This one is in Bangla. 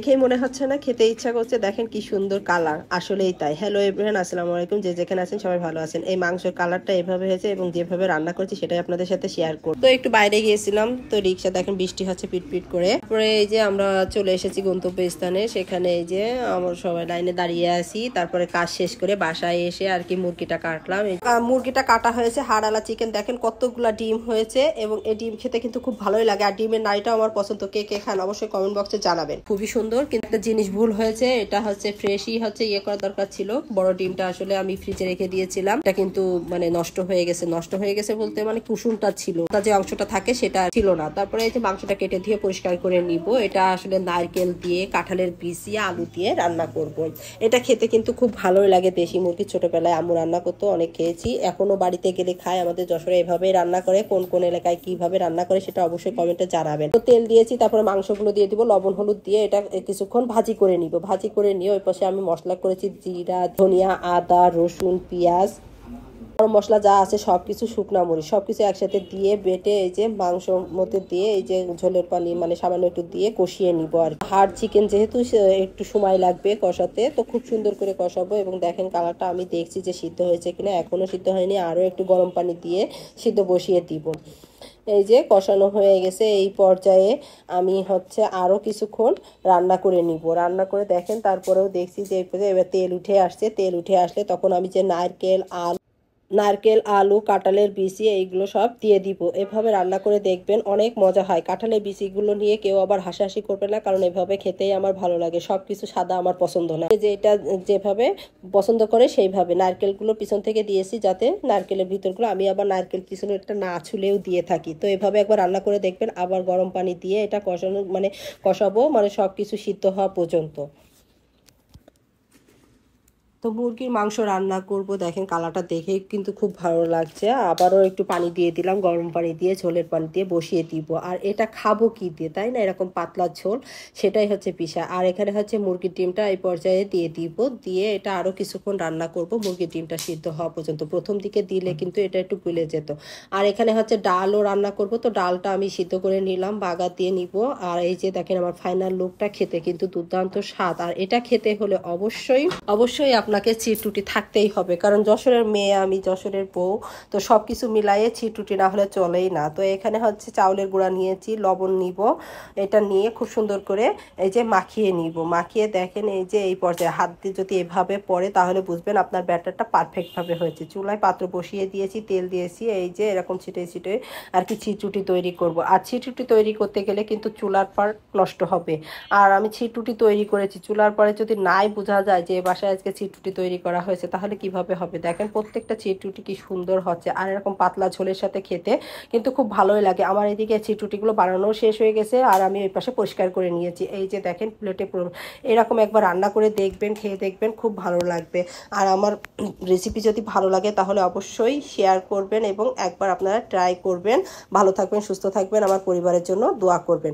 দেখেই মনে হচ্ছে না খেতে ইচ্ছা করছে। দেখেন কি সুন্দর কালার, আসলেই তাই। হ্যালো এভরিওয়ান, আসসালামু আলাইকুম। যে যেখানে আছেন সবাই ভালো আছেন। এই মাংসের কালারটা এভাবে হয়েছে এবং যেভাবে রান্না করছি সেটাই আপনাদের সাথে শেয়ার করব। তো একটু বাইরে গিয়েছিলাম, তো রিক্সা দেখেন বৃষ্টি হচ্ছে পিটপিট করে। তারপরে এই যে আমরা চলে এসেছি গন্তব্যস্থানে। সেখানে এই যে আমরা সবাই লাইনে দাঁড়িয়ে আছি। তারপরে কাজ শেষ করে বাসায় এসে আর কি মুরগিটা কাটলাম। মুরগিটা কাটা হয়েছে হাড়ালা চিকেন। দেখেন কতগুলা ডিম হয়েছে এবং এই ডিম খেতে কিন্তু খুব ভালোই লাগে। আর ডিমের নাড়িটাও আমার পছন্দ। কে কে খান অবশ্যই কমেন্ট বক্সে জানাবেন। খুবই সুন্দর, কিন্তু একটা জিনিস ভুল হয়েছে। এটা হচ্ছে ফ্রেশই হচ্ছে করা দরকার ছিল। বড় ডিমটা আসলে আমি ফ্রিজে রেখে দিয়েছিলাম, এটা কিন্তু মানে নষ্ট হয়ে গেছে। নষ্ট হয়ে গেছে বলতে মানে কুসুমটা ছিল, যে অংশটা থাকে সেটা ছিল না। তারপরে এই যে মাংসটা কেটে দিয়ে পরিষ্কার করে নিব। এটা আসলে নারকেল দিয়ে, কাঁঠালের বীজ দিয়ে, আলু দিয়ে রান্না করব। এটা খেতে কিন্তু খুব ভালোই লাগে। দেশি মুরগি ছোটবেলায় আম্মু রান্না করতো, অনেক খেয়েছি। এখনো বাড়িতে গেলে খাই। আমাদের যশোরে এভাবেই রান্না করে। কোন কোন এলাকায় কিভাবে রান্না করে সেটা অবশ্যই কমেন্টে জানাবেন। তো তেল দিয়েছি, তারপরে মাংসগুলো দিয়ে দিব, লবণ হলুদ দিয়ে এটা কিছুক্ষণ ভাজি করে নিব। ভাজি করে নিয়ে ওই পাশে আমি মশলা করেছি জিরা, ধনিয়া, আদা, রসুন, পেঁয়াজ, গরম মশলা যা আছে সবকিছু, শুকনা মরিচ সবকিছু একসাথে দিয়ে বেটে এই যে মাংসর মধ্যে দিয়ে এই যে ঝোলের পানি মানে সামান্য একটু দিয়ে কষিয়ে নিব। আর হাড় চিকেন যেহেতু একটু সময় লাগবে কষাতে, তো খুব সুন্দর করে কষাবো। এবং দেখেন কালারটা আমি দেখছি যে সিদ্ধ হয়েছে কিনা, এখনো সিদ্ধ হয়নি। আরো একটু গরম পানি দিয়ে সিদ্ধ বসিয়ে দিব। এই যে কষানো হয়ে গেছে। এই পর্যায়ে আমি হচ্ছে আরো কিছুক্ষণ রান্না করে নিব। রান্না করে দেখেন তারপরেও দেখছি যে এবার তেল উঠে আসছে। তেল উঠে আসলে তখন আমি যে নারকেল, আলু, কাঁঠালের বিচি এইগুলো সব দিয়ে দিব। এভাবে রান্না করে দেখবেন, অনেক মজা হয়। কাঁঠালের বিচিগুলো নিয়ে কেউ আবার হাসাহাসি করবে না, কারণ এভাবে খেতেই আমার ভালো লাগে। সবকিছু সাদা আমার পছন্দ না। যে এটা যেভাবে পছন্দ করে সেইভাবে নারকেলগুলো পিছন থেকে দিয়েছি, যাতে নারকেলের ভিতরগুলো, আমি আবার নারকেল পিছনে একটা না ছুলেও দিয়ে থাকি। তো এভাবে একবার রান্না করে দেখবেন। আবার গরম পানি দিয়ে এটা কষাবো মানে সবকিছু সিদ্ধ হওয়া পর্যন্ত। তো মুরগির মাংস রান্না করব। দেখেন কালারটা দেখে কিন্তু খুব ভালো লাগছে। আবারও একটু পানি দিয়ে দিলাম, গরম পানি দিয়ে, ঝোলের পানি দিয়ে বসিয়ে দিব। আর এটা খাবো কি দিয়ে, তাই না? এরকম পাতলা ঝোল, সেটাই হচ্ছে বিষয়। আর এখানে হচ্ছে মুরগির ডিমটা এই পর্যায়ে দিয়ে দিব। দিয়ে এটা আরও কিছুক্ষণ রান্না করব, মুরগির ডিমটা সিদ্ধ হওয়া পর্যন্ত। প্রথম দিকে দিলে কিন্তু এটা একটু গলে যেত। আর এখানে হচ্ছে ডালও রান্না করব। তো ডালটা আমি সিদ্ধ করে নিলাম, বাগার দিয়ে নিব। আর এই যে দেখেন আমার ফাইনাল লুকটা, খেতে কিন্তু দুর্দান্ত স্বাদ। আর এটা খেতে হলে অবশ্যই অবশ্যই আপনাকে চিরটুটি থাকতেই হবে, কারণ যশোরের মেয়ে আমি, যশোরের বউ। তো সবকিছু মিলাইয়ে চিরটুটি না হলে চলেই না। তো এখানে হচ্ছে চাউলের গুঁড়া নিয়েছি, লবণ নিব। এটা নিয়ে খুব সুন্দর করে এই যে মাখিয়ে নিব। মাখিয়ে দেখেন এই যে এই পর্যায়ে হাত দিয়ে যদি এভাবে পড়ে তাহলে বুঝবেন আপনার ব্যাটারটা পারফেক্টভাবে হয়েছে। চুলায় পাত্র বসিয়ে দিয়েছি, তেল দিয়েছি। এই যে এরকম ছিটে ছিটে আর কি চিরটুটি তৈরি করব। আর চিরটুটি তৈরি করতে গেলে কিন্তু চুলার পার নষ্ট হবে। আর আমি চিরটুটি তৈরি করেছি। চুলার পরে যদি নাই বোঝা যায় যে বাসায় আজকে চিরটুটি তৈরি করা হয়েছে, তাহলে কিভাবে হবে? দেখেন প্রত্যেকটা চিরটুটি কি সুন্দর হচ্ছে। আর এরকম পাতলা ঝোলের সাথে খেতে কিন্তু খুব ভালোই লাগে। আমার এদিকে চিরটুটিগুলো বানানো শেষ হয়ে গেছে, আর আমি ওই পাশে পরিষ্কার করে নিয়েছি। এই যে দেখেন প্লেটে এরকম একবার রান্না করে দেখবেন, খেয়ে দেখবেন, খুব ভালো লাগবে। আর আমার রেসিপি যদি ভালো লাগে তাহলে অবশ্যই শেয়ার করবেন এবং একবার আপনারা ট্রাই করবেন। ভালো থাকবেন, সুস্থ থাকবেন, আমার পরিবারের জন্য দোয়া করবেন।